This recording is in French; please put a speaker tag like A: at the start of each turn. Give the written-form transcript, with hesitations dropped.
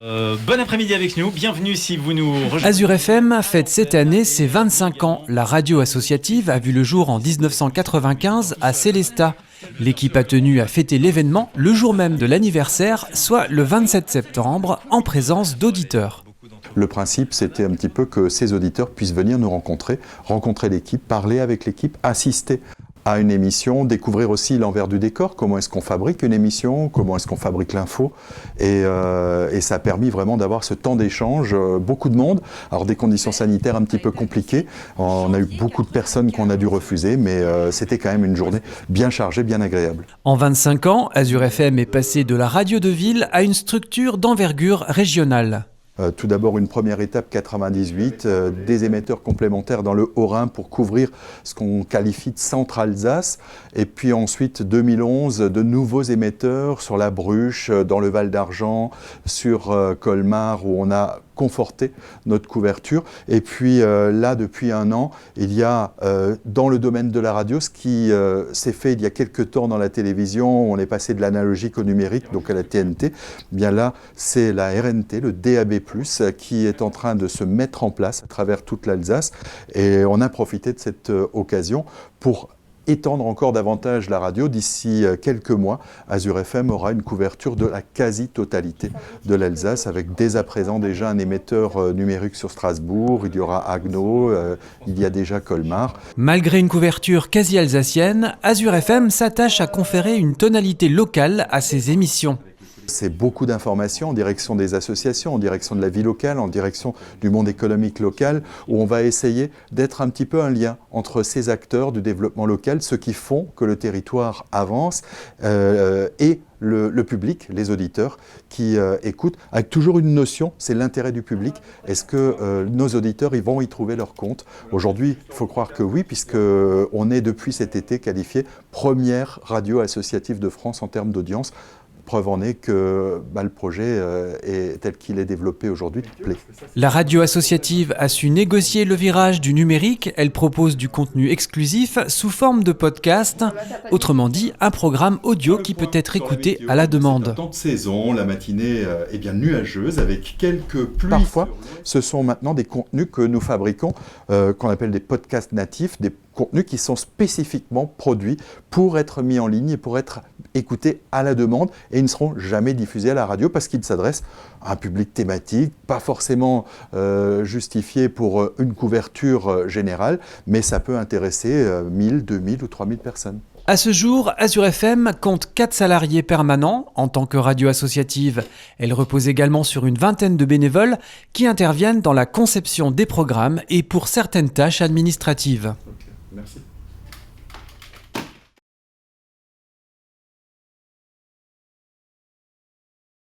A: Bon après-midi avec nous, bienvenue si vous nous rejoignez.
B: Azure FM fête cette année ses 25 ans. La radio associative a vu le jour en 1995 à Célestat. L'équipe a tenu à fêter l'événement le jour même de l'anniversaire, soit le 27 septembre, en présence d'auditeurs.
C: Le principe, c'était un petit peu que ces auditeurs puissent venir nous rencontrer l'équipe, parler avec l'équipe, assister à une émission, découvrir aussi l'envers du décor, comment est-ce qu'on fabrique une émission, comment est-ce qu'on fabrique l'info. Et ça a permis vraiment d'avoir ce temps d'échange, beaucoup de monde. Alors des conditions sanitaires un petit peu compliquées, on a eu beaucoup de personnes qu'on a dû refuser, mais c'était quand même une journée bien chargée, bien agréable.
B: En 25 ans, Azure FM est passé de la radio de ville à une structure d'envergure régionale.
C: Tout d'abord, une première étape, 98, des émetteurs complémentaires dans le Haut-Rhin pour couvrir ce qu'on qualifie de Centre-Alsace. Et puis ensuite, 2011, de nouveaux émetteurs sur la Bruche, dans le Val d'Argent, sur Colmar, où on a conforté notre couverture. Et puis là, depuis un an, il y a dans le domaine de la radio, ce qui s'est fait il y a quelques temps dans la télévision, on est passé de l'analogique au numérique, donc à la TNT. Bien là, c'est la RNT, le DAB+, qui est en train de se mettre en place à travers toute l'Alsace. Et on a profité de cette occasion pour étendre encore davantage la radio. D'ici quelques mois, Azure FM aura une couverture de la quasi-totalité de l'Alsace, avec dès à présent déjà un émetteur numérique sur Strasbourg, il y aura Haguenau, il y a déjà Colmar.
B: Malgré une couverture quasi-alsacienne, Azure FM s'attache à conférer une tonalité locale à ses émissions.
C: C'est beaucoup d'informations en direction des associations, en direction de la vie locale, en direction du monde économique local, où on va essayer d'être un petit peu un lien entre ces acteurs du développement local, ceux qui font que le territoire avance, et le public, les auditeurs qui écoutent, avec toujours une notion, c'est l'intérêt du public. Est-ce que nos auditeurs ils vont y trouver leur compte? Aujourd'hui, il faut croire que oui, puisqu'on est depuis cet été qualifié première radio associative de France en termes d'audience. Preuve en est que le projet tel qu'il est développé aujourd'hui plaît.
B: La radio associative a su négocier le virage du numérique. Elle propose du contenu exclusif sous forme de podcast. Autrement dit, un programme audio qui peut être écouté à la demande.
C: C'est un temps de saison, la matinée est bien nuageuse avec quelques pluies. Parfois, ce sont maintenant des contenus que nous fabriquons, qu'on appelle des podcasts natifs, des contenus qui sont spécifiquement produits pour être mis en ligne et pour être écoutés à la demande, et ils ne seront jamais diffusés à la radio parce qu'ils s'adressent à un public thématique, pas forcément justifié pour une couverture générale, mais ça peut intéresser 1000, 2000 ou 3000 personnes.
B: À ce jour, Azure FM compte 4 salariés permanents en tant que radio associative. Elle repose également sur une vingtaine de bénévoles qui interviennent dans la conception des programmes et pour certaines tâches administratives.
C: Merci.